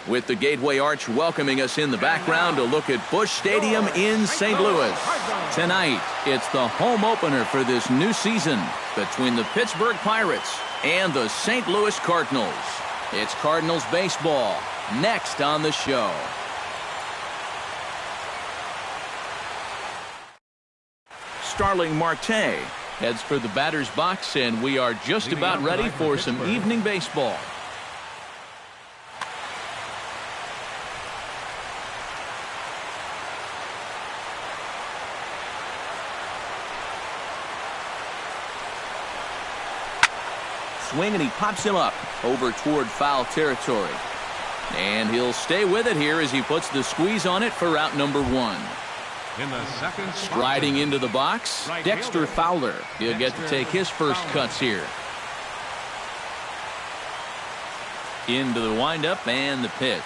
with the Gateway Arch welcoming us in the background to look at Busch Stadium in St. Louis. Tonight, it's the home opener for this new season between the Pittsburgh Pirates and the St. Louis Cardinals. It's Cardinals baseball next on the show. Starling Marte heads for the batter's box, and we are just about ready for some evening baseball. Swing, and he pops him up over toward foul territory. And he'll stay with it here as he puts the squeeze on it for out number one. Striding into the box, Dexter Fowler. He'll get to take his first cuts here. Into the windup and the pitch.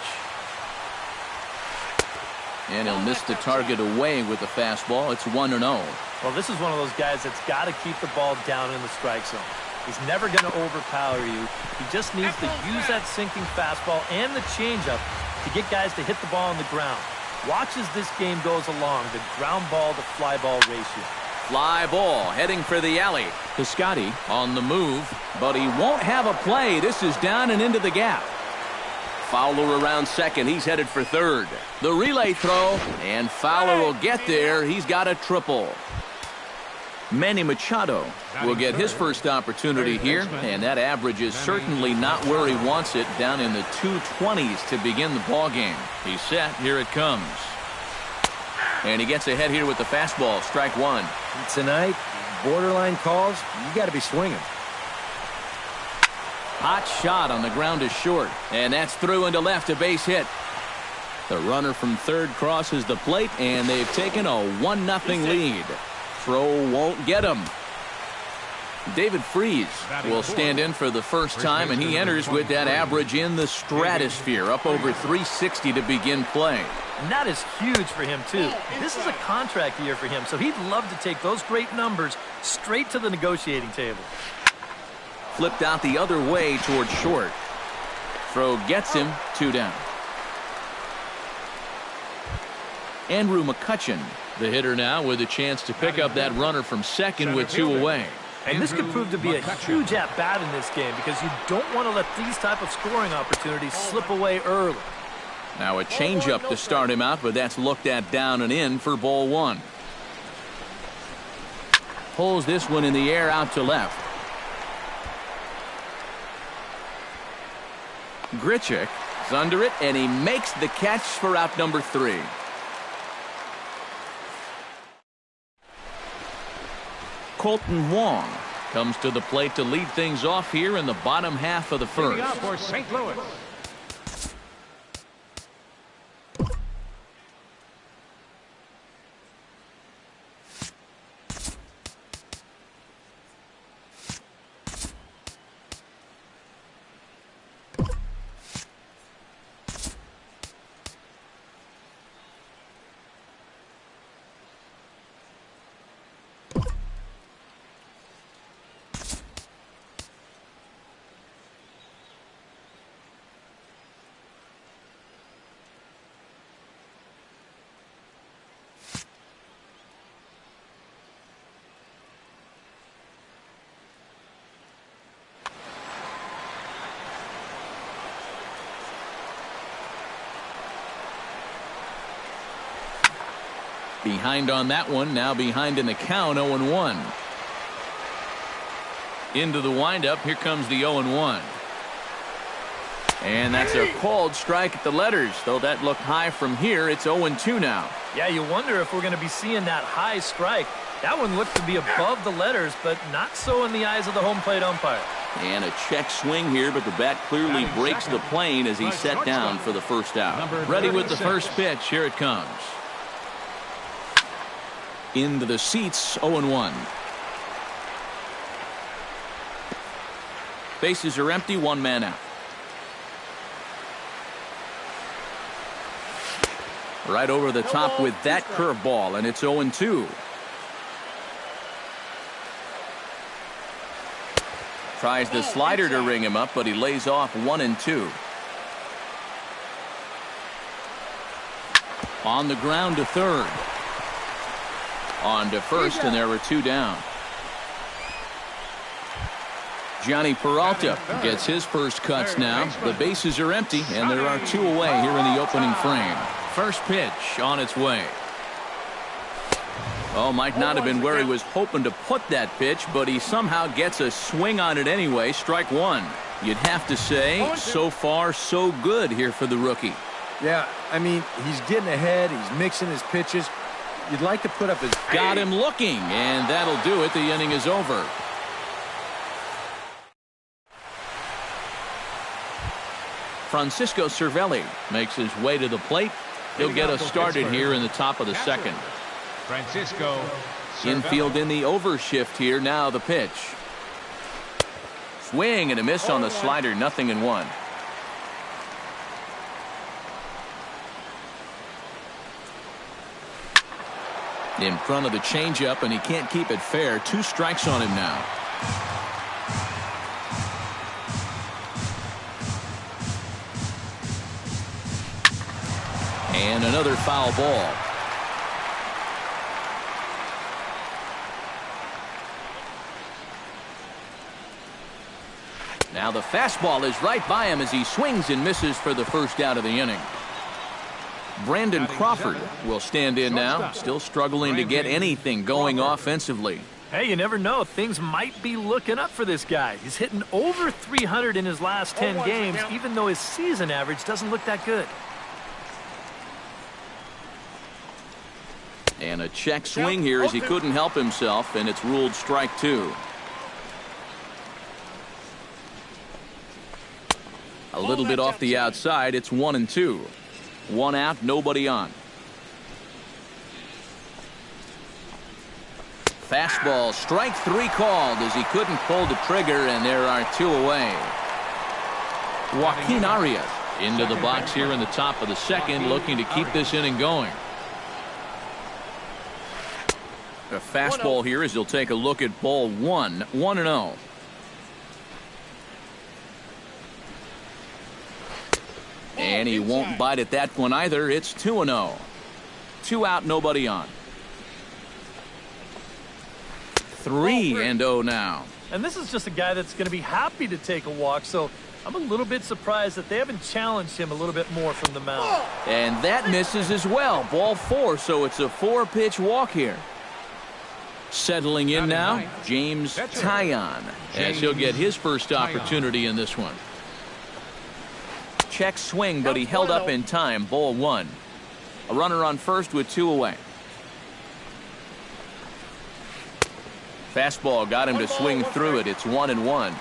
And he'll miss the target away with the fastball. It's 1-0. Well, this is one of those guys that's got to keep the ball down in the strike zone. He's never going to overpower you. He just needs to use that sinking fastball and the changeup to get guys to hit the ball on the ground. Watch as this game goes along, the ground ball to fly ball ratio. Fly ball heading for the alley. Piscotty on the move, but he won't have a play. This is down and into the gap. Fowler around second. He's headed for third. The relay throw, and Fowler will get there. He's got a triple. Manny Machado will get his first opportunity here, and that average is certainly not where he wants it, down in the 220s to begin the ball game. He's set. Here it comes. And he gets ahead here with the fastball. Strike one. Tonight, borderline calls, you got to be swinging. Hot shot on the ground is short, and that's through into left, a base hit. The runner from third crosses the plate, and they've taken a 1-0 lead. Throw won't get him. David Freese will stand in for the first time, and he enters with that average in the stratosphere, up over 360 to begin play. And that is huge for him, too. This is a contract year for him, so he'd love to take those great numbers straight to the negotiating table. Flipped out the other way toward short. Throw gets him, 2 down. Andrew McCutchen, the hitter now, with a chance to pick up that runner from second with 2 away. And this could prove to be a huge at-bat in this game, because you don't want to let these type of scoring opportunities slip away early. Now a changeup to start him out, but that's looked at down and in for ball one. Pulls this one in the air out to left. Grichuk is under it, and he makes the catch for out number 3. Colton Wong comes to the plate to lead things off here in the bottom half of the first. For St. Louis. Behind on that one, now behind in the count, 0-1. Into the windup, here comes the 0-1. And that's a called strike at the letters, though that looked high from here. It's 0-2 now. Yeah, you wonder if we're going to be seeing that high strike. That one looked to be above the letters, but not so in the eyes of the home plate umpire. And a check swing here, but the bat clearly breaks the plane as he's set down for the first out. Ready with the first pitch. Here it comes. Into the seats, 0-1. Bases are empty, 1 man out. Right over the top with that curveball, and it's 0-2. Tries the slider to ring him up, but he lays off 1-2. On the ground to third. On to first, and there were 2 down. Johnny Peralta gets his first cuts now. The bases are empty, and there are 2 away here in the opening frame. First pitch on its way. Oh, might not have been where he was hoping to put that pitch, but he somehow gets a swing on it anyway. Strike 1. You'd have to say, so far, so good here for the rookie. Yeah, I mean, he's getting ahead. He's mixing his pitches. You'd like to put up his... Got him looking, and that'll do it. The inning is over. Francisco Cervelli makes his way to the plate. He'll get us started here in the top of the second. Francisco Infield in the overshift here. Now the pitch. Swing and a miss on the slider. 0-1. In front of the changeup, and he can't keep it fair. 2 strikes on him now. And another foul ball. Now the fastball is right by him as he swings and misses for the first out of the inning. Brandon Crawford will stand in now, still struggling to get anything going offensively. Hey, you never know. Things might be looking up for this guy. He's hitting over 300 in his last 10 games, even though his season average doesn't look that good. And a check swing here as he couldn't help himself, and it's ruled strike 2. A little bit off the outside. It's 1-2. 1 out, nobody on. Fastball, strike 3 called as he couldn't pull the trigger, and there are 2 away. Joaquin Arias into the box here in the top of the second, looking to keep this inning going. A fastball here as he'll take a look at ball 1. 1-0. And he won't bite at that one either. It's 2-0. 2 out, nobody on. 3-0 now. And this is just a guy that's going to be happy to take a walk, so I'm a little bit surprised that they haven't challenged him a little bit more from the mound. And that misses as well. Ball 4, so it's a 4-pitch walk here. Settling in now, James Taillon, as he'll get his first opportunity in this one. Check swing, but he held up in time. Ball 1. A runner on first with 2 away. Fastball got him to swing through it. It's 1-1.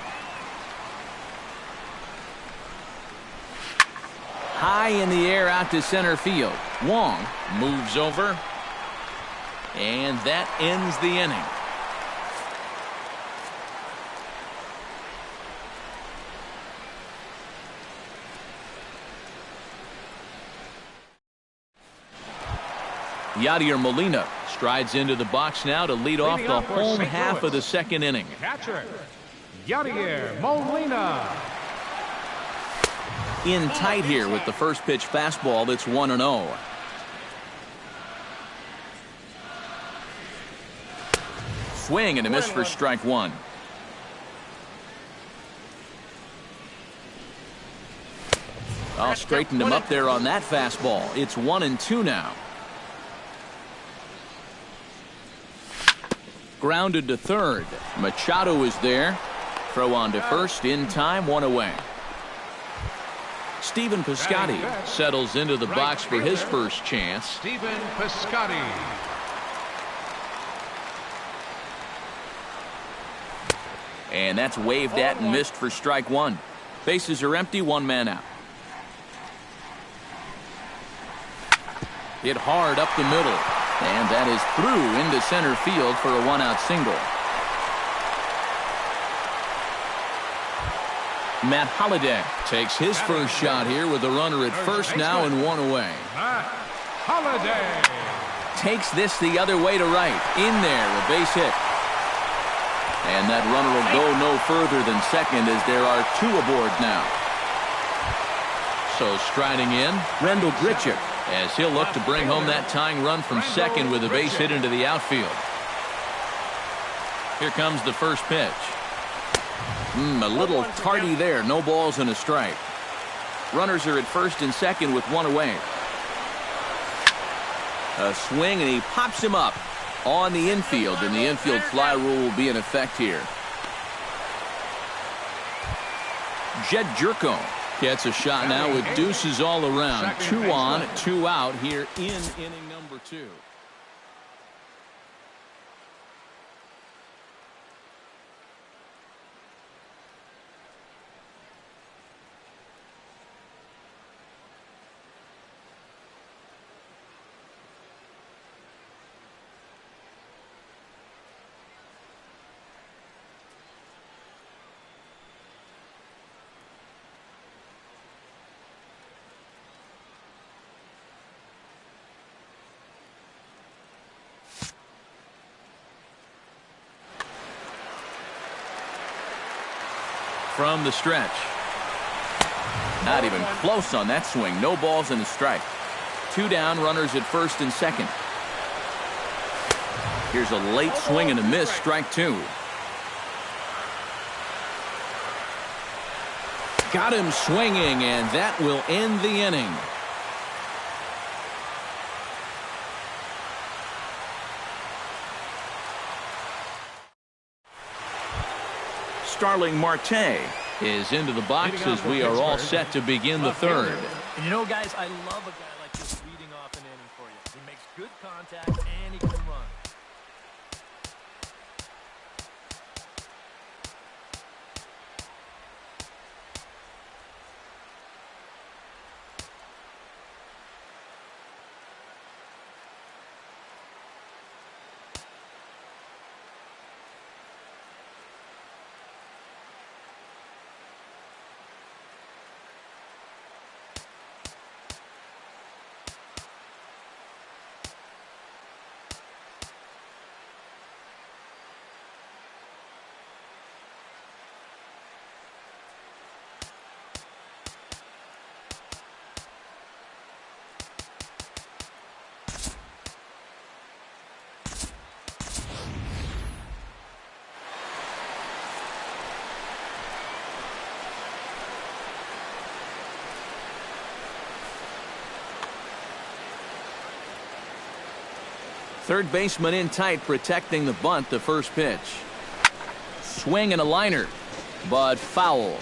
High in the air out to center field. Wong moves over. And that ends the inning. Yadier Molina strides into the box now to lead off the home half of the second inning. Catcher Yadier Molina. In tight here with the first pitch fastball. That's 1-0. Swing and a miss for strike 1. Oh, straightened him up there on that fastball. It's 1-2 now. Grounded to third. Machado is there. Throw on to first in time. 1 away. Stephen Piscotty settles into the box for his first chance. Stephen Piscotty. And that's waved at and missed for strike 1. Bases are empty. 1 man out. Hit hard up the middle. And that is through into center field for a 1-out single. Matt Holliday takes his first shot here with a runner at first now and 1 away. Matt Holliday takes this the other way to right. In there, a base hit. And that runner will go no further than second as there are 2 aboard now. So striding in, Rendell Grichuk. as he'll look to bring home that tying run from second with a base hit into the outfield. Here comes the first pitch. A little tardy there. No balls and a strike. Runners are at first and second with one away. A swing, and he pops him up on the infield, and the infield fly rule will be in effect here. Jed Jerko gets a shot now with deuces all around. 2 on, 2 out here in inning number 2. From the stretch. Not even close on that swing. No balls and a strike. 2 down, runners at first and second. Here's a late swing and a miss, strike 2. Got him swinging, and that will end the inning. Starling Marte is into the box as we are all set to begin the third. And you know, guys, I love a guy like this leading off an inning for you. He makes good contact and he can run. Third baseman in tight, protecting the bunt. The first pitch. Swing and a liner, but foul.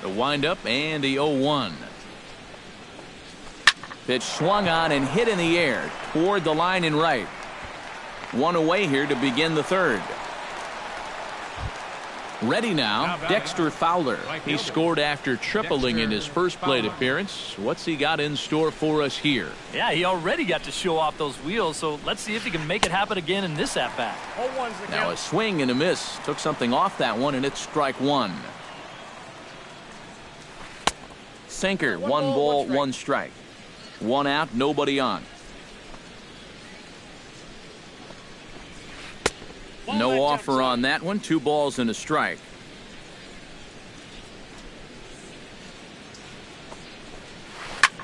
The windup and the 0-1. Pitch swung on and hit in the air toward the line and right. One away here to begin the third. Ready now, Dexter Fowler. He scored after tripling in his first plate appearance. What's he got in store for us here? Yeah, he already got to show off those wheels, so let's see if he can make it happen again in this at-bat. Now a swing and a miss. Took something off that one, and it's strike 1. Sinker, 1 ball, 1 strike. 1 out, nobody on. No offer on that one. 2 balls and a strike.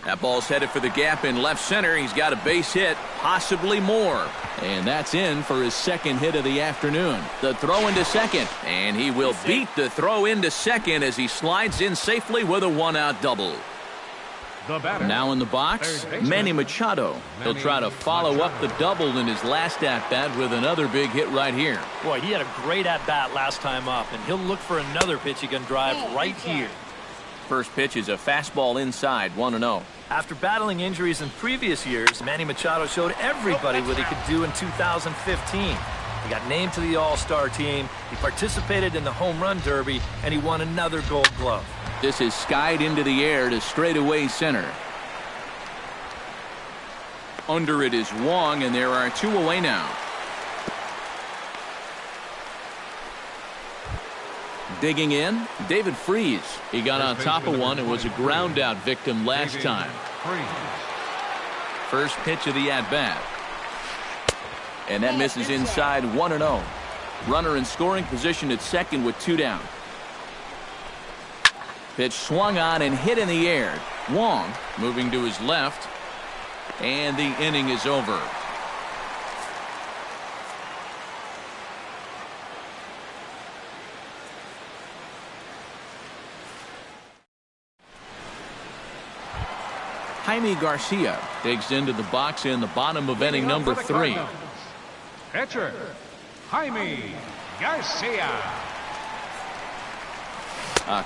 That ball's headed for the gap in left center. He's got a base hit, possibly more. And that's in for his second hit of the afternoon. The throw into second, and he will beat the throw into second as he slides in safely with a 1-out double. Now in the box, Manny Machado. He'll try to follow up the double in his last at-bat with another big hit right here. Boy, he had a great at-bat last time up, and he'll look for another pitch he can drive right here. First pitch is a fastball inside, 1-0. After battling injuries in previous years, Manny Machado showed everybody what he could do in 2015. He got named to the All-Star team, he participated in the Home Run Derby, and he won another Gold Glove. This is skied into the air to straightaway center. Under it is Wong, and there are 2 away now. Digging in, David Freese. He got on top of one and was a ground out victim last time. First pitch of the at-bat. And that misses inside, 1-0. Runner in scoring position at second with 2 down. Pitch swung on and hit in the air. Wong moving to his left. And the inning is over. Jaime Garcia digs into the box in the bottom of inning number 3. Pitcher, Jaime Garcia.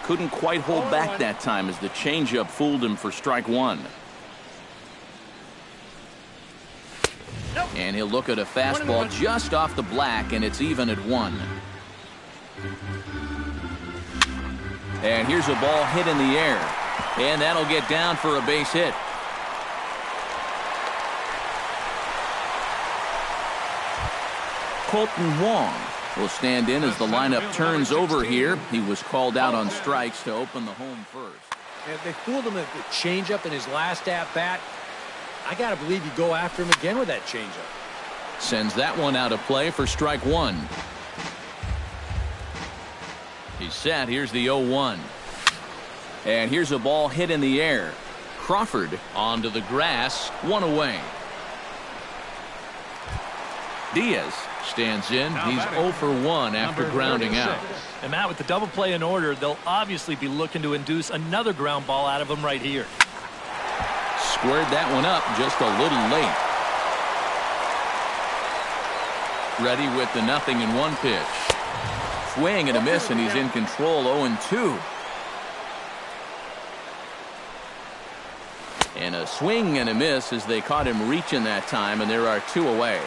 Couldn't quite hold back that time as the changeup fooled him for strike 1. And he'll look at a fastball just off the black, and it's even at 1. And here's a ball hit in the air, and that'll get down for a base hit. Colton Wong will stand in as the lineup turns over here. He was called out on strikes to open the home first. And they fooled him with the changeup in his last at-bat. I got to believe you go after him again with that changeup. Sends that one out of play for strike 1. He's set. Here's the 0-1. And here's a ball hit in the air. Crawford onto the grass. 1 away. Diaz stands in. He's 0 for 1 after grounding out. And Matt, with the double play in order, they'll obviously be looking to induce another ground ball out of him right here. Squared that one up just a little late. Ready with the 0-1 pitch. Swing and a miss, and he's in control. 0-2. And a swing and a miss as they caught him reaching that time, and there are 2 away.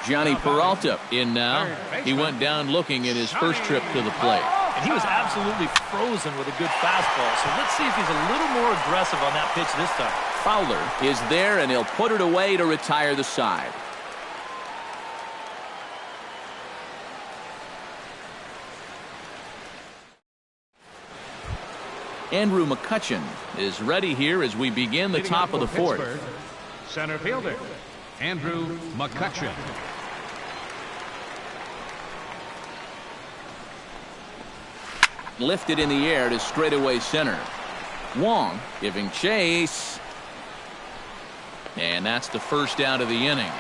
Johnny Peralta in now. He went down looking at his first trip to the plate. And he was absolutely frozen with a good fastball. So let's see if he's a little more aggressive on that pitch this time. Fowler is there, and he'll put it away to retire the side. Andrew McCutchen is ready here as we begin the top of the 4th. Center fielder, Andrew McCutchen. Lifted in the air to straightaway center. Wong giving chase. And that's the first out of the inning.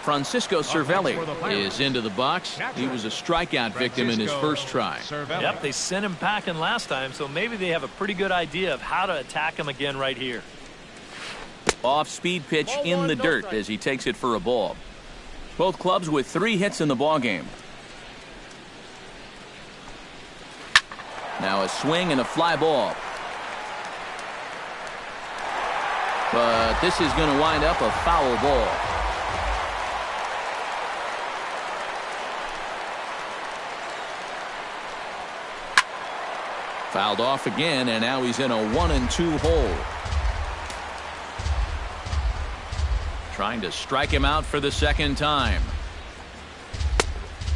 Francisco Cervelli is into the box. He was a strikeout victim in his first try. Yep, they sent him packing last time, so maybe they have a pretty good idea of how to attack him again right here. Off-speed pitch in the dirt as he takes it for a ball. Both clubs with 3 hits in the ballgame. Now a swing and a fly ball. But this is going to wind up a foul ball. Fouled off again, and now he's in a 1-2 hole. Trying to strike him out for the second time.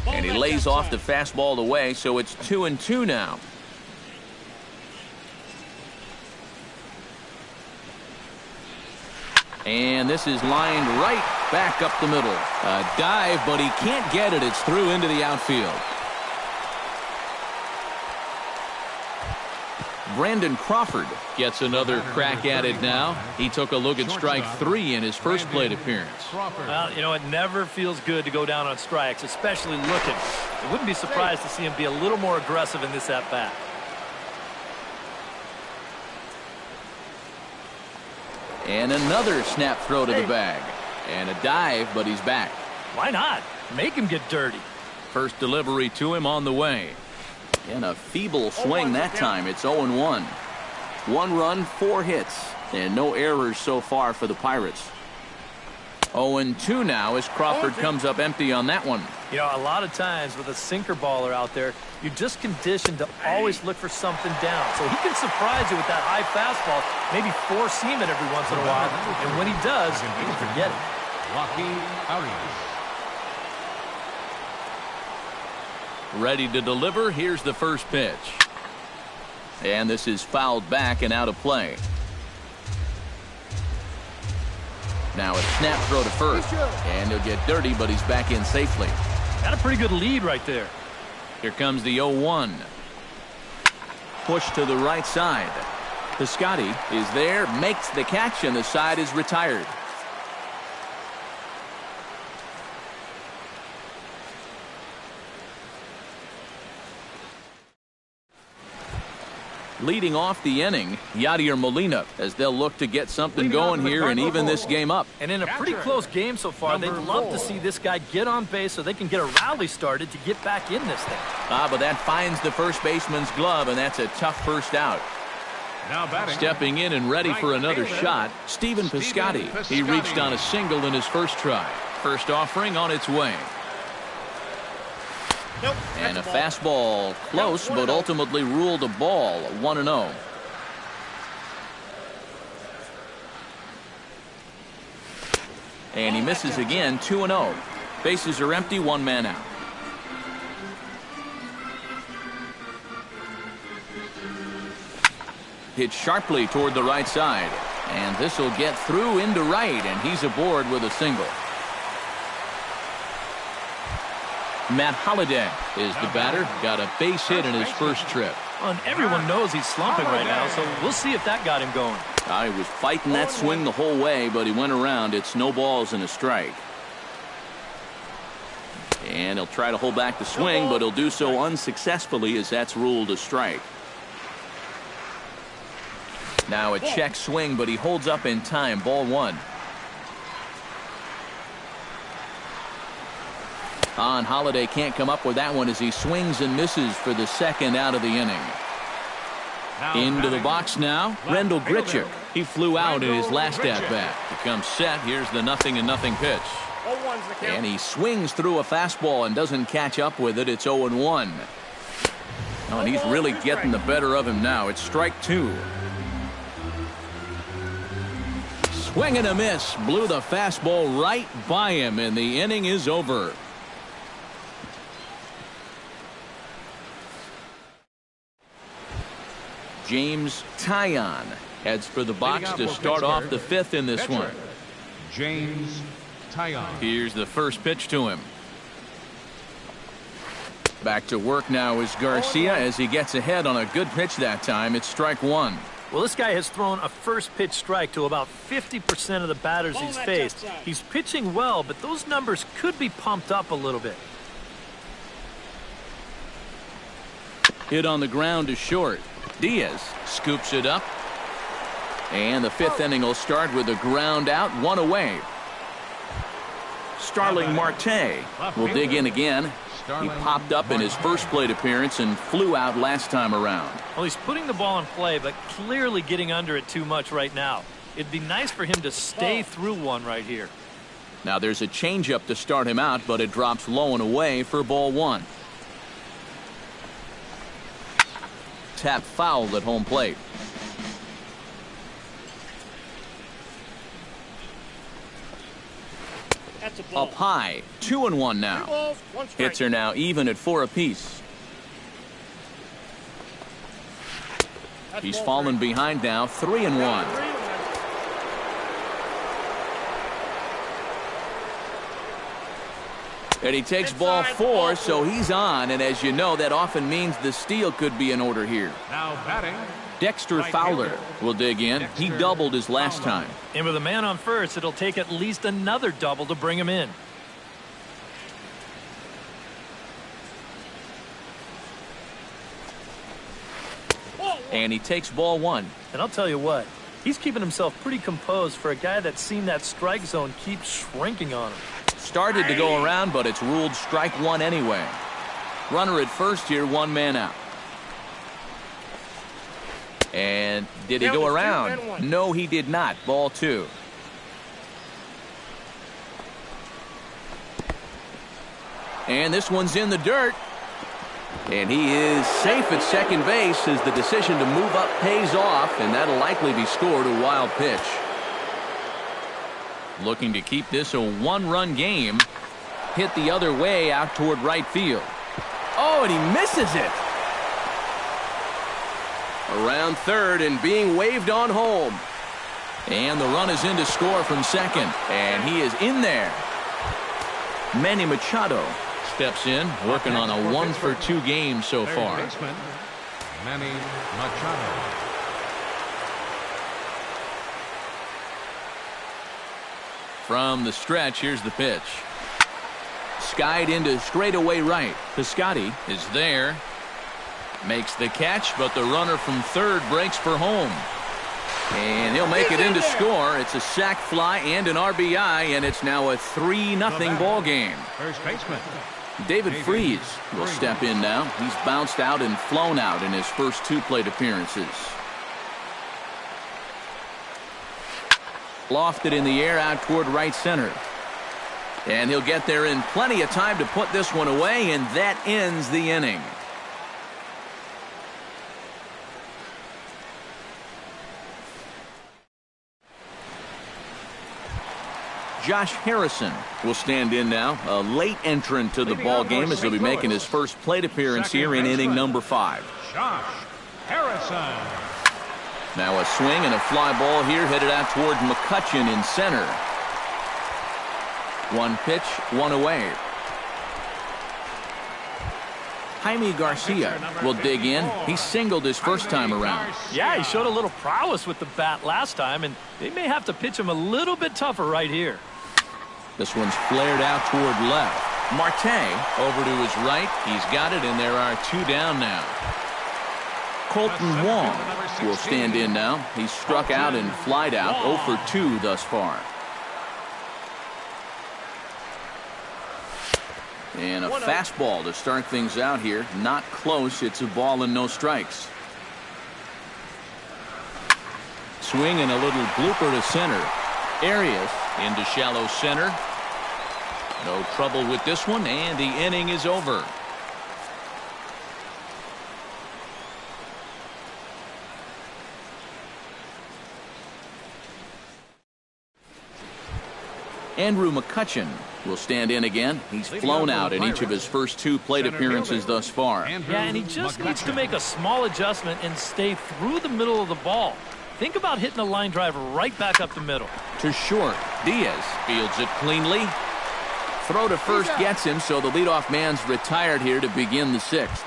And he lays off the fastball away, so it's 2-2 now. And this is lined right back up the middle. A dive, but he can't get it. It's through into the outfield. Brandon Crawford gets another crack at it now. He took a look at strike 3 in his first plate appearance. Well, you know, it never feels good to go down on strikes, especially looking. I wouldn't be surprised to see him be a little more aggressive in this at-bat. And another snap throw to the bag. And a dive, but he's back. Why not? Make him get dirty. First delivery to him on the way. And a feeble swing that time. It's 0-1. 1 run, 4 hits, and no errors so far for the Pirates. 0-2 now as Crawford comes up empty on that one. You know, a lot of times with a sinker baller out there, you're just conditioned to always look for something down. So he can surprise you with that high fastball, maybe four-seam it every once in a while. And when he does, you can forget it. Rocky Arias. Ready to deliver. Here's the first pitch. And this is fouled back and out of play. Now a snap throw to first. And he'll get dirty, but he's back in safely. Got a pretty good lead right there. Here comes the 0-1. Push to the right side. Piscotty is there, makes the catch, and the side is retired. Leading off the inning, Yadier Molina, as they'll look to get something going here and even this game up. And in a pretty close game so far, they'd love to see this guy get on base so they can get a rally started to get back in this thing. But that finds the first baseman's glove, and that's a tough first out. Now batting. Stepping in and ready for another shot, Stephen Piscotty. He reached on a single in his first try. First offering on its way. Nope, and a fastball close, but ultimately ruled a ball, 1-0. And he misses again, 2-0. Bases are empty, one man out. Hit sharply toward the right side. And this will get through into right, and he's aboard with a single. Matt Holliday is the batter. Got a base hit in his first trip. Well, and everyone knows he's slumping right now, so we'll see if that got him going. He was fighting that swing the whole way, but he went around. It's no balls and a strike. And he'll try to hold back the swing, but he'll do so unsuccessfully as that's ruled a strike. Now a check swing, but he holds up in time. Ball one. Holliday can't come up with that one as he swings and misses for the second out of the inning. Into the box now, Rendell Grichuk. He flew out in his last at-bat. Becomes set. Here's the 0-0 pitch. And he swings through a fastball and doesn't catch up with it. It's 0-1. And he's really getting the better of him now. It's strike two. Swing and a miss. Blew the fastball right by him, and the inning is over. James Taillon heads for the box to start off the fifth in this one. James Taillon. Here's the first pitch to him. Back to work now is Garcia as he gets ahead on a good pitch that time. It's strike one. Well, this guy has thrown a first pitch strike to about 50% of the batters he's faced. He's pitching well, but those numbers could be pumped up a little bit. Hit on the ground is short. Diaz scoops it up. And the fifth inning will start with a ground out, one away. Starling Marte will dig in again. He popped up in his first plate appearance and flew out last time around. Well, he's putting the ball in play, but clearly getting under it too much right now. It'd be nice for him to stay through one right here. Now there's a changeup to start him out, but it drops low and away for ball one. Tap foul at home plate. Up high, 2-1 now. Hits are now even at 4 apiece. He's fallen behind now, 3-1. And he takes ball 4, so he's on, and as you know, that often means the steal could be in order here. Now batting. Dexter Fowler will dig in. He doubled his last time. And with a man on first, it'll take at least another double to bring him in. And he takes ball one. And I'll tell you what, he's keeping himself pretty composed for a guy that's seen that strike zone keep shrinking on him. Started to go around, but it's ruled strike one anyway. Runner at first here, one man out. And did he go around? No, he did not. Ball two. And this one's in the dirt. And he is safe at second base as the decision to move up pays off, and that'll likely be scored a wild pitch. Looking to keep this a one-run game. Hit the other way out toward right field. Oh, and he misses it. Around third and being waved on home. And the run is in to score from second. And he is in there. Manny Machado steps in, working on a 1-for-2 game so far. Baseman, Manny Machado. From the stretch, here's the pitch. Skied into straightaway right. Piscotty is there. Makes the catch, but the runner from third breaks for home. And he'll make it in to score. It's a sac fly and an RBI, and it's now a 3-0 ball game. First baseman, David Freese will step in now. He's bounced out and flown out in his first 2 plate appearances. Lofted in the air out toward right center. And he'll get there in plenty of time to put this one away, and that ends the inning. Josh Harrison will stand in now, a late entrant to the ball game, as he'll be making his first plate appearance here in inning number 5. Josh Harrison. Now a swing and a fly ball here headed out toward McCutchen in center. 1 pitch, 1 away. Jaime Garcia will dig in. He singled his first time around. Yeah, he showed a little prowess with the bat last time, and they may have to pitch him a little bit tougher right here. This one's flared out toward left. Marte over to his right. He's got it, and there are 2 down now. Colton Wong will stand in now. He's struck out and flied out, 0 for 2 thus far. And a fastball to start things out here. Not close. It's a ball and no strikes. Swing and a little blooper to center. Arias into shallow center. No trouble with this one, and the inning is over. Andrew McCutchen will stand in again. He's flown out in each of his first 2 plate appearances thus far. Yeah, and he just needs to make a small adjustment and stay through the middle of the ball. Think about hitting a line drive right back up the middle. To short. Diaz fields it cleanly. Throw to first gets him, so the leadoff man's retired here to begin the 6th.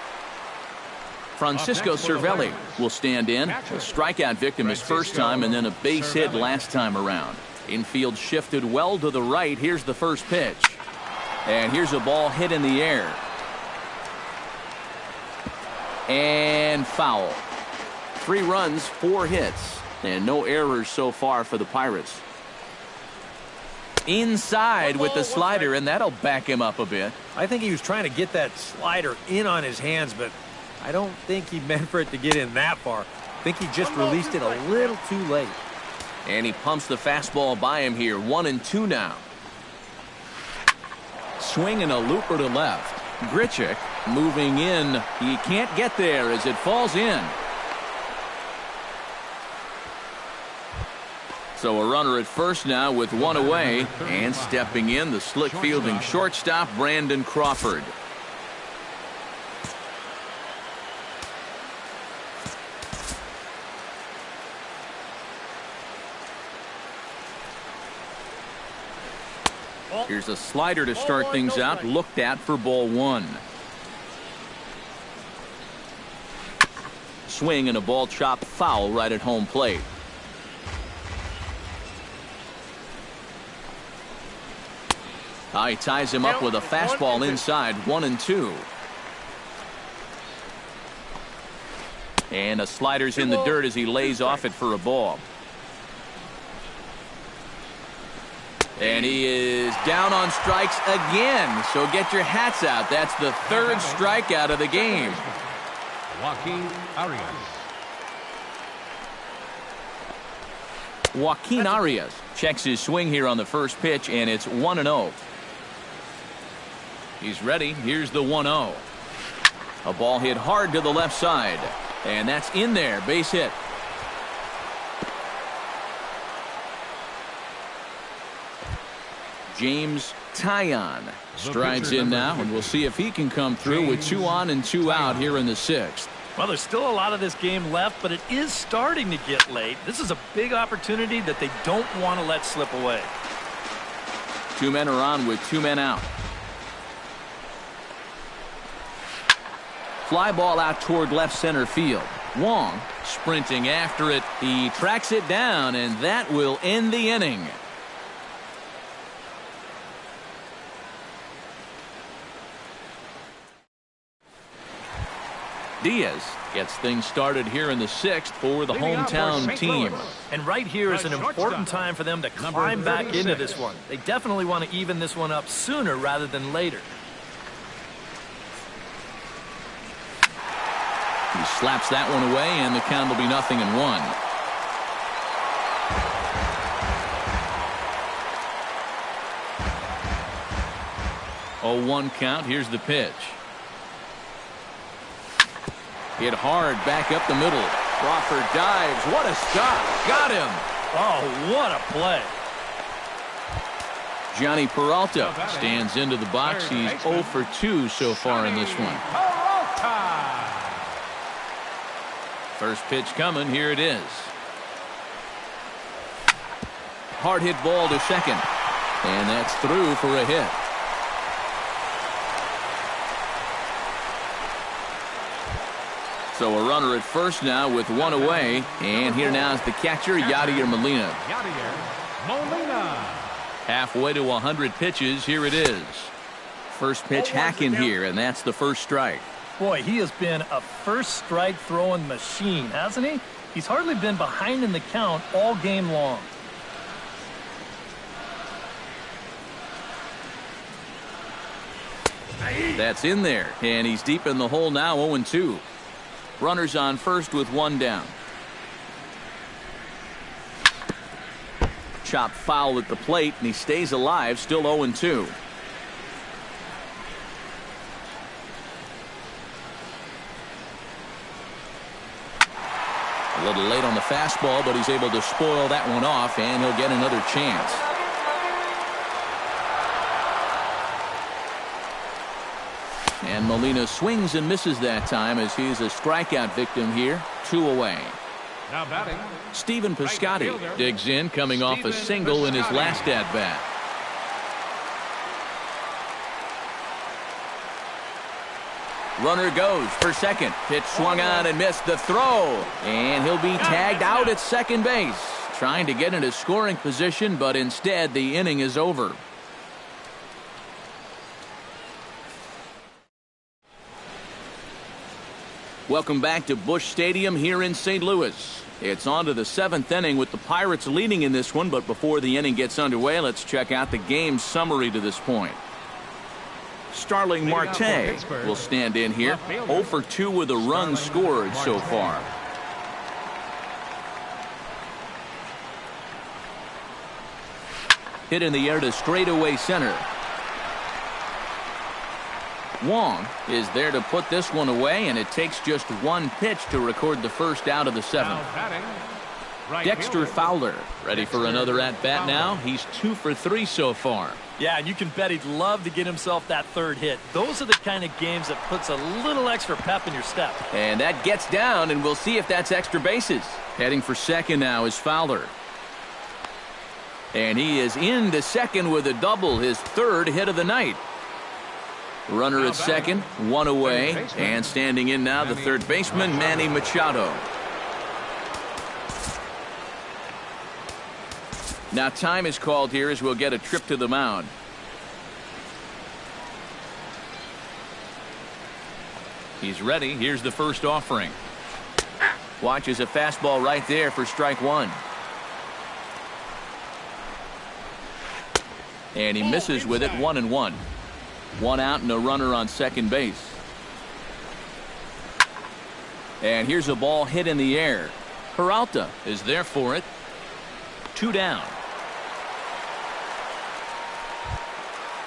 Francisco Cervelli will stand in. A strikeout victim his first time, and then a base hit last time around. Infield shifted well to the right. Here's the first pitch. And here's a ball hit in the air. And foul. 3 runs, 4 hits, and no errors so far for the Pirates. Inside with the slider, and that'll back him up a bit. I think he was trying to get that slider in on his hands, but I don't think he meant for it to get in that far. I think he just released it a little too late. And he pumps the fastball by him here. 1-2 now. Swing and a looper to left. Grichuk moving in. He can't get there as it falls in. So a runner at first now with 1 away. And stepping in, the slick fielding shortstop, Brandon Crawford. Here's a slider to start things out, looked at for ball 1. Swing and a ball chopped foul right at home plate. He ties him up with a fastball inside. 1-2. And a slider's in the dirt as he lays off it for a ball. And he is down on strikes again. So get your hats out. That's the 3rd strikeout of the game. Joaquin Arias checks his swing here on the first pitch, and it's 1-0. He's ready. Here's the 1-0. A ball hit hard to the left side. And that's in there. Base hit. James Taillon strides in now, and we'll see if he can come through with 2 on and 2 out here in the 6th. Well, there's still a lot of this game left, but it is starting to get late. This is a big opportunity that they don't want to let slip away. 2 men are on with 2 men out. fly ball out toward left center field. Wong sprinting after it. He tracks it down, and that will end the inning. Diaz gets things started here in the 6th for the hometown team. And right here is an important time for them to climb back into this one. They definitely want to even this one up sooner rather than later. He slaps that one away, and the count will be 0-1. Oh, 1 count. Here's the pitch. Hit hard back up the middle. Crawford dives. What a stop. Got him. Oh, what a play. Johnny Peralta stands into the box. He's 0 for 2 so far in this one. First pitch coming. Here it is. Hard hit ball to second. And that's through for a hit. So a runner at first now with 1 away. And here now is the catcher, Yadier Molina. Halfway to 100 pitches. Here it is. First pitch hacking here, and that's the first strike. Boy, he has been a first strike throwing machine, hasn't he? He's hardly been behind in the count all game long. That's in there, and he's deep in the hole now, 0-2. Runners on first with 1 down. Chop foul at the plate, and he stays alive, still 0-2. A little late on the fastball, but he's able to spoil that one off, and he'll get another chance. And Molina swings and misses that time as he's a strikeout victim here. 2 away. Now batting, Stephen Piscotty digs in, coming off a single in his last at-bat. Runner goes for second. Pitch swung on and missed the throw. And he'll be tagged out at second base. Trying to get into scoring position, but instead the inning is over. Welcome back to Busch Stadium here in St. Louis. It's on to the 7th inning with the Pirates leading in this one, but before the inning gets underway, let's check out the game summary to this point. Starling Marte will stand in here. 0 for 2 with a run scored so far. Hit in the air to straightaway center. Wong is there to put this one away, and it takes just 1 pitch to record the first out of the 7th. Dexter Fowler ready for another at-bat now. He's 2 for 3 so far. Yeah, and you can bet he'd love to get himself that 3rd hit. Those are the kind of games that puts a little extra pep in your step. And that gets down, and we'll see if that's extra bases. Heading for second now is Fowler. And he is into second with a double, his 3rd hit of the night. Runner at second, 1 away, and standing in now the 3rd baseman, Manny Machado. Now time is called here as we'll get a trip to the mound. He's ready. Here's the first offering. Watches a fastball right there for strike 1. And he misses with it, 1-1. 1 out and a runner on second base. And here's a ball hit in the air. Peralta is there for it. 2 down.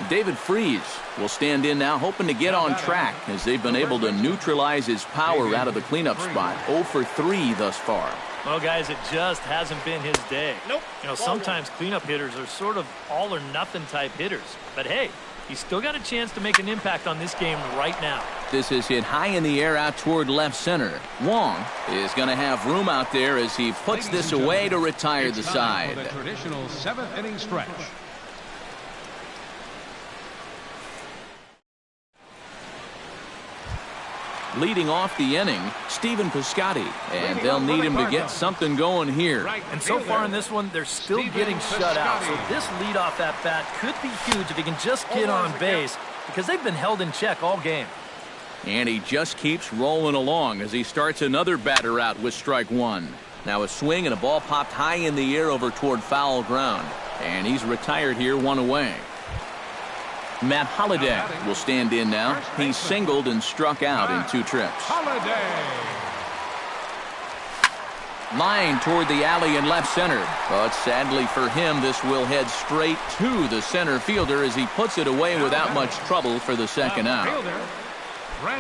David Freese will stand in now, hoping to get on track as they've been able to neutralize his power out of the cleanup spot. 0 for 3 thus far. Well, guys, it just hasn't been his day. Nope. You know, sometimes cleanup hitters are sort of all or nothing type hitters. But hey, he's still got a chance to make an impact on this game right now. This is hit high in the air out toward left center. Wong is going to have room out there as he puts this away to retire the side. The traditional 7th inning stretch. Leading off the inning, Stephen Piscotty, and they'll need him to get something going here. And so far in this one, they're still getting shut out. So this leadoff at bat could be huge if he can just get on base, because they've been held in check all game. And he just keeps rolling along as he starts another batter out with strike one. Now a swing and a ball popped high in the air over toward foul ground. And he's retired here, one away. Matt Holliday will stand in now. He's singled and struck out in 2 trips. Line toward the alley in left center. But sadly for him, this will head straight to the center fielder as he puts it away without much trouble for the second out.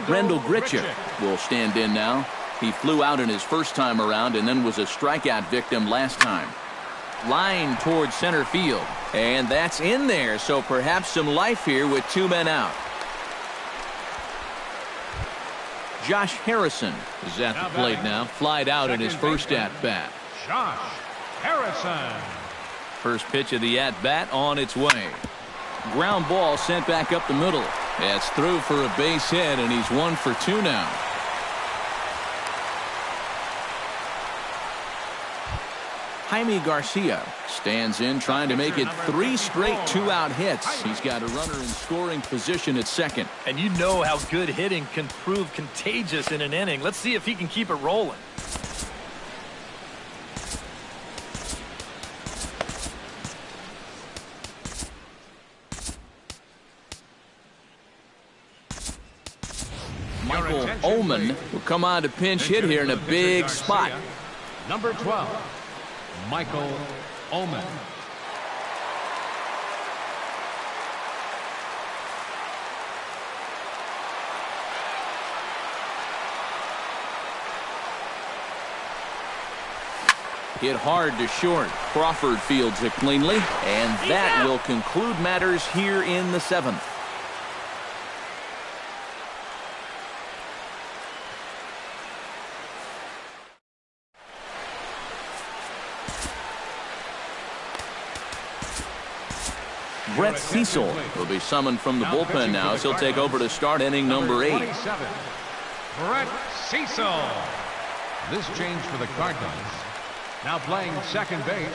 Rendell Grichuk will stand in now. He flew out in his first time around and then was a strikeout victim last time. Line toward center field. And that's in there, so perhaps some life here with 2 men out. Josh Harrison is at the plate now. Flied out in his first at-bat. Josh Harrison. First pitch of the at-bat on its way. Ground ball sent back up the middle. It's through for a base hit, and he's 1 for 2 now. Jaime Garcia stands in, trying to make it 3 straight 2-out hits. He's got a runner in scoring position at second. And you know how good hitting can prove contagious in an inning. Let's see if he can keep it rolling. Michael Ullman will come on to pinch hit here in a big spot. Number 12. Michael Ullman. Hit hard to short. Crawford fields it cleanly, and that will conclude matters here in the 7th. Brett Cecil will be summoned from the bullpen now as he'll take over to start inning number 8. Brett Cecil. This change for the Cardinals. Now playing second base,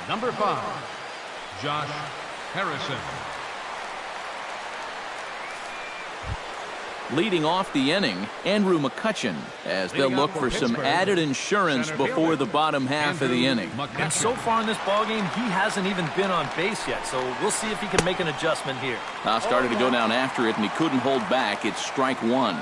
number 5, Josh Harrison. Leading off the inning, Andrew McCutchen, as they'll look for some added insurance before the bottom half of the inning. And so far in this ballgame, he hasn't even been on base yet, so we'll see if he can make an adjustment here. Started to go down after it, and he couldn't hold back. It's strike 1.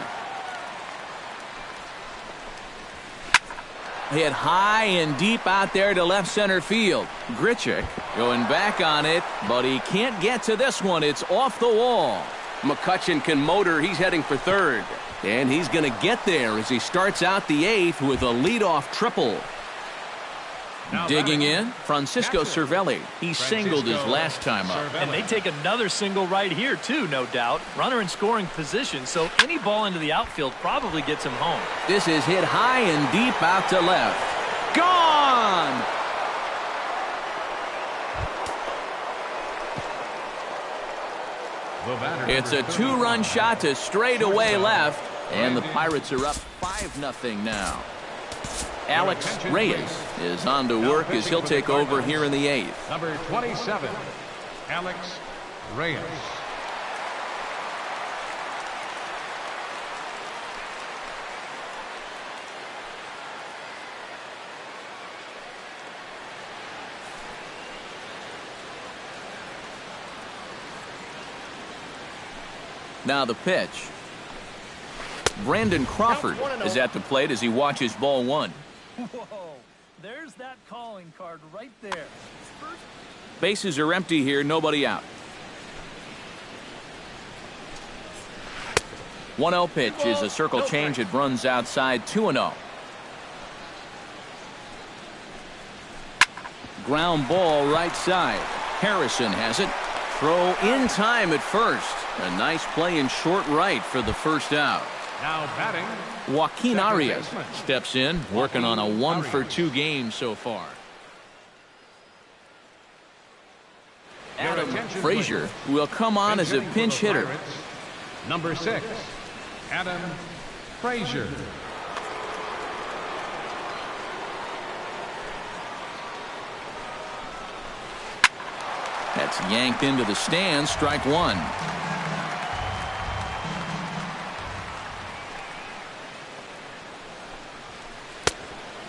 Hit high and deep out there to left center field. Grichuk going back on it, but he can't get to this one. It's off the wall. McCutchen can motor. He's heading for third. And he's going to get there as he starts out the 8th with a leadoff triple. Digging in, Francisco Cervelli. He singled his last time up. And they take another single right here, too, no doubt. Runner in scoring position, so any ball into the outfield probably gets him home. This is hit high and deep out to left. Gone! It's a 2-run shot to straightaway left, and the Pirates are up 5-0 now. Alex Reyes is on to work as he'll take over here in the 8th. Number 27, Alex Reyes. Now the pitch. Brandon Crawford is at the plate as he watches ball 1. Whoa, there's that calling card right there. Bases are empty here, nobody out. 1-0 pitch is a circle change. It runs outside 2-0. Ground ball right side. Harrison has it. Throw in time at first. A nice play in short right for the first out. Now batting, Joaquin Arias steps in, working on a 1-for-2 game so far. Adam Frazier will come on as a pinch hitter. Number 6, Adam Frazier. That's yanked into the stands. Strike one.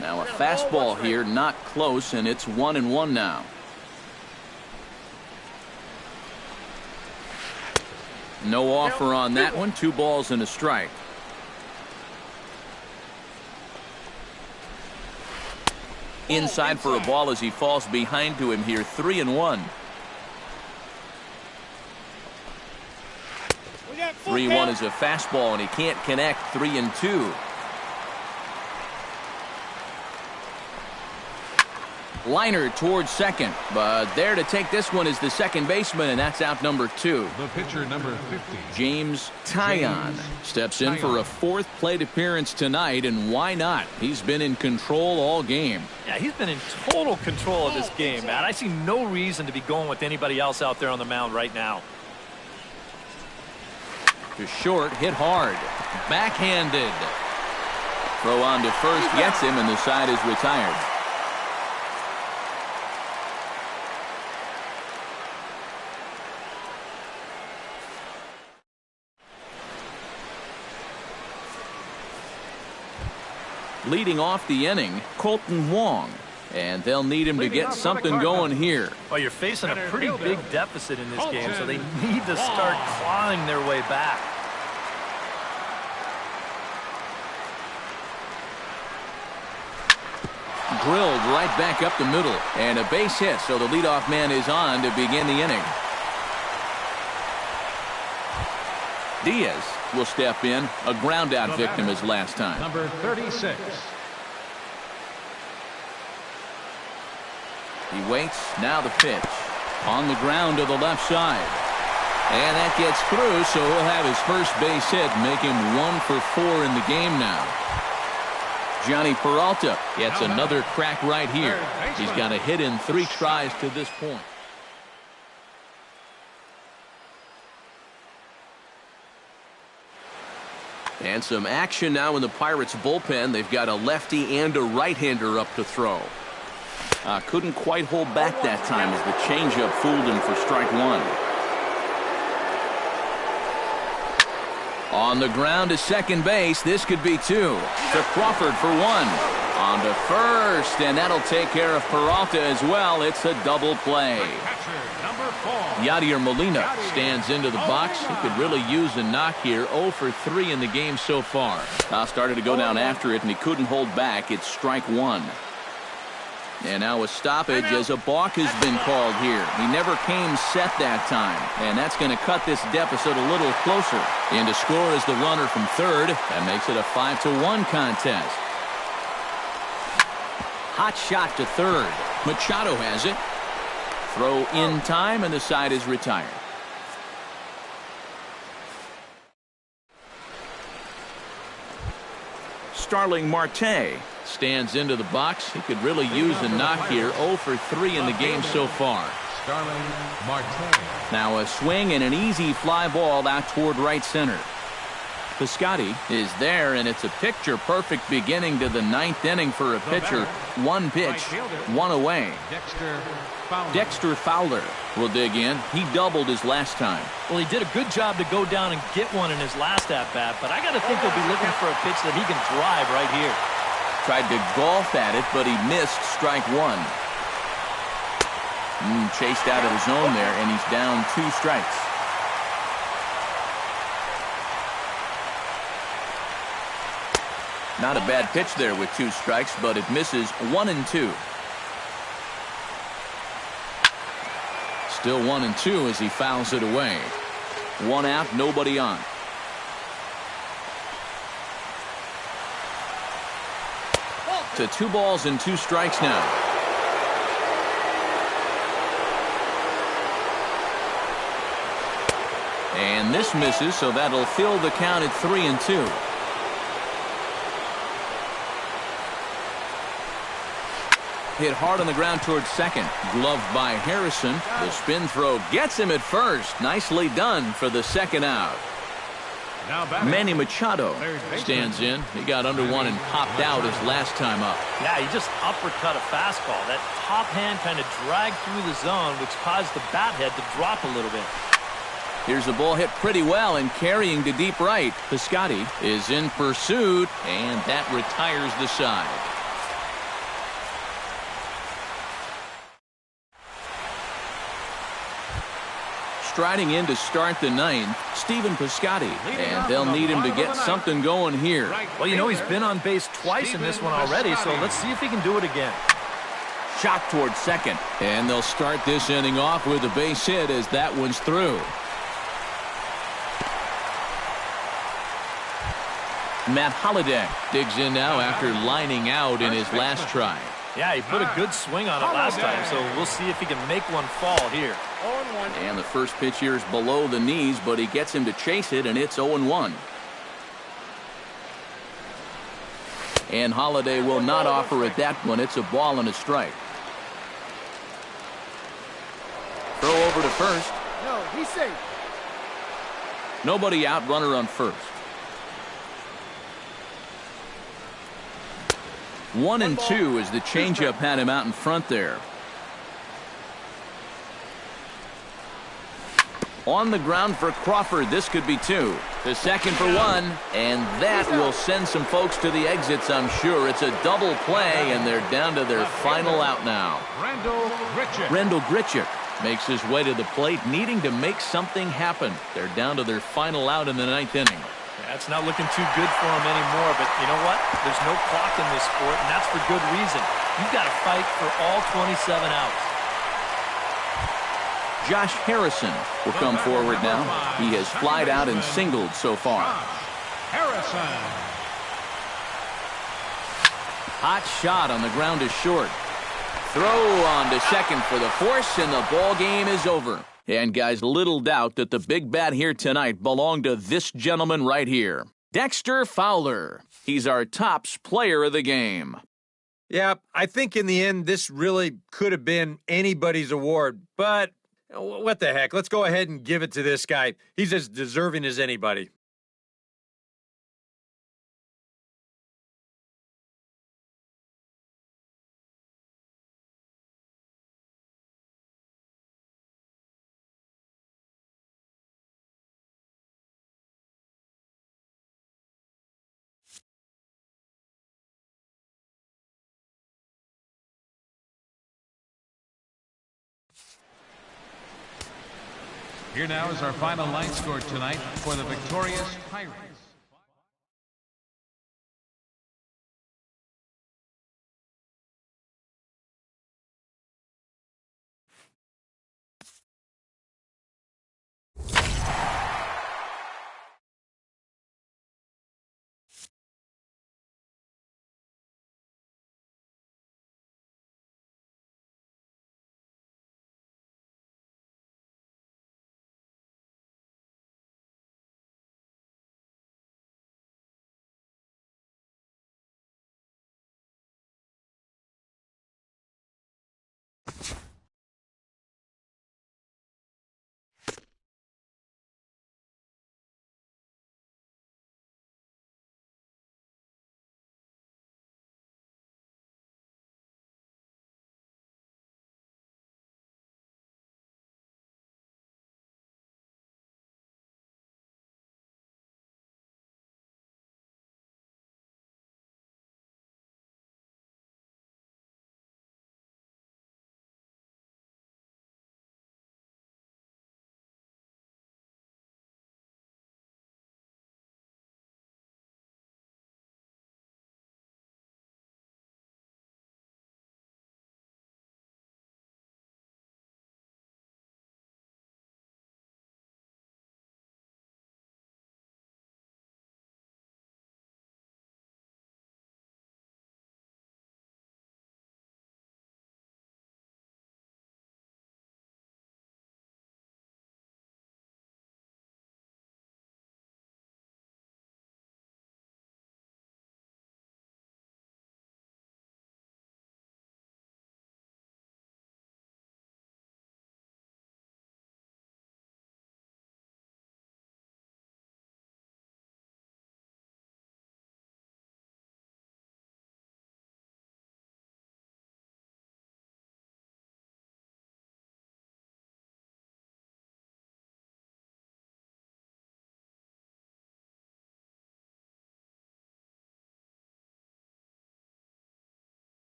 Now a fastball here, not close, and it's 1-1 now. No offer on that one. 2 balls and a strike. Inside for a ball as he falls behind to him here. 3-1. 3-1 is a fastball, and he can't connect. 3-2. Liner towards second, but there to take this one is the second baseman, and that's out number 2. The pitcher, number 50. James Taillon steps in for a 4th plate appearance tonight, and why not? He's been in control all game. Yeah, he's been in total control of this game, man. I see no reason to be going with anybody else out there on the mound right now. To short, hit hard. Backhanded. Throw on to first, gets him, and the side is retired. Leading off the inning, Colton Wong. And they'll need him to get something going here. Well, you're facing a pretty big deficit in this game, so they need to start clawing their way back. Drilled right back up the middle. And a base hit, so the leadoff man is on to begin the inning. Diaz will step in. A ground out victim as last time. Number 36. He waits. Now the pitch. On the ground to the left side. And that gets through, so he'll have his first base hit, make him 1 for 4 in the game now. Johnny Peralta gets another crack right here. He's got a hit in 3 tries to this point. And some action now in the Pirates bullpen. They've got a lefty and a right-hander up to throw. Couldn't quite hold back that time as the changeup fooled him for strike 1. On the ground to second base. This could be 2. To Crawford for 1. On to first, and that'll take care of Peralta as well. It's a double play. Yadier Molina stands into the box. He could really use a knock here. 0 for 3 in the game so far. Started to go down after it, and he couldn't hold back. It's strike 1. And now a stoppage as a balk has been called here. He never came set that time. And that's going to cut this deficit a little closer. In to score is the runner from third. That makes it a 5-1 contest. Hot shot to third. Machado has it. Throw in time, and the side is retired. Starling Marte stands into the box. He could really use a knock here. 0 for 3 in the game so far. Starling Marte. Now a swing and an easy fly ball out toward right center. Piscotty is there, and it's a picture-perfect beginning to the 9th inning for a pitcher. 1 pitch, 1 away. Dexter Fowler will dig in. He doubled his last time. Well, he did a good job to go down and get one in his last at-bat, but I got to think he'll be looking for a pitch that he can drive right here. Tried to golf at it, but he missed strike 1. Chased out of the zone there, and he's down 2 strikes. Not a bad pitch there with 2 strikes, but it misses 1 and 2. Still 1 and 2 as he fouls it away. 1 out, nobody on. To 2 balls and 2 strikes now. And this misses, so that'll fill the count at 3-2. Hit hard on the ground towards second. Gloved by Harrison. The spin throw gets him at first. Nicely done for the second out. Manny Machado stands in. He got under one and popped out his last time up. Yeah, he just uppercut a fastball. That top hand kind of dragged through the zone, which caused the bat head to drop a little bit. Here's a ball hit pretty well and carrying to deep right. Piscotty is in pursuit, and that retires the side. Striding in to start the ninth, Stephen Piscotty, and they'll need him to get something going here. Well, you know, he's been on base twice in this one already, so let's see if he can do it again. Shot towards second, and they'll start this inning off with a base hit as that one's through. Matt Holliday digs in now after lining out in his last try. Yeah, he put a good swing on it last time, so we'll see if he can make one fall here. And the first pitch here is below the knees, but he gets him to chase it, and it's 0-1. And Holliday will not offer at that one. It's a ball and a strike. Throw over to first. No, he's safe. Nobody out, runner on first. 1-2 as the changeup had him out in front there. On the ground for Crawford. This could be two. The second for one, and that will send some folks to the exits, I'm sure. It's a double play, and they're down to their final out now. Rendell Grichuk makes his way to the plate, needing to make something happen. They're down to their final out in the ninth inning. That's not looking too good for him anymore, but you know what? There's no clock in this sport, and that's for good reason. You've got to fight for all 27 outs. Josh Harrison will come forward now. He has flied out and singled so far. Hot shot on the ground is short. Throw on to second for the force, and the ball game is over. And guys, little doubt that the big bat here tonight belonged to this gentleman right here, Dexter Fowler. He's our tops player of the game. Yeah, I think in the end, this really could have been anybody's award, but what the heck? Let's go ahead and give it to this guy. He's as deserving as anybody. Here now is our final line score tonight for the victorious Pirates.